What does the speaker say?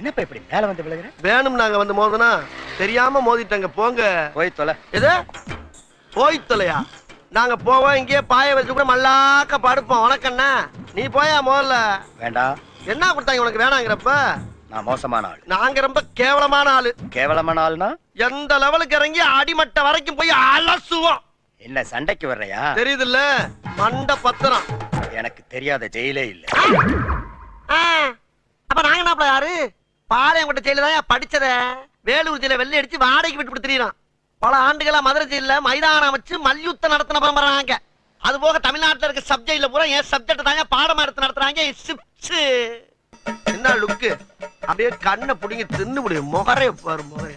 என்னப்பா இப்படி மேல வந்து விழுகிற? வேணும் நாங்க வந்து மோதனா தெரியாம மோதிட்டங்க. போங்க போய் தொலை. எது போய் தொலையா? நாங்க போவோம், இங்கேயே பாய வச்சு கூட மல்லாக்க படுப்போம். உனக்கண்ணா நீ போயா முதல்ல. வேண்டாம். என்ன கொடுத்தாங்க உனக்கு வேணாங்கிறப்ப? நான் மோசமான ஆள். நாங்க ரொம்ப கேவலமான ஆளு. கேவலமான ஆள்னா எந்த லெவலுக்கு இறங்கி அடிமட்ட வரைக்கும் போய் அலசுவோம். என்ன சண்டைக்கு வர்றையா? தெரியுதுல்ல, மண்ட பத்திரம். எனக்கு தெரியாத ஜெயிலே இல்ல. அப்ப நாங்க என்ன யாரு? பாளையங்கோட்டை ஜெயில தான் படிச்சத. வேலூர் ஜெயில வெள்ளை அடிச்சு வாடகைக்கு விட்டு கொடுத்துறான். பல ஆண்டுகளா மதுரை ஜெயில மைதானம் அமைச்சு மல்யுத்தம் நடத்தின பரம்பராங்க. அது போக தமிழ்நாட்டுல இருக்க சப்ஜெக்ட்ல பூரா என் சப்ஜெக்ட் தாங்க பாடமா எடுத்து நடத்துறாங்க. என்ன லுக்கு? அப்படியே கண்ணை புடிங்கி தின்னு முடியும். முகரே பாரு முகரே.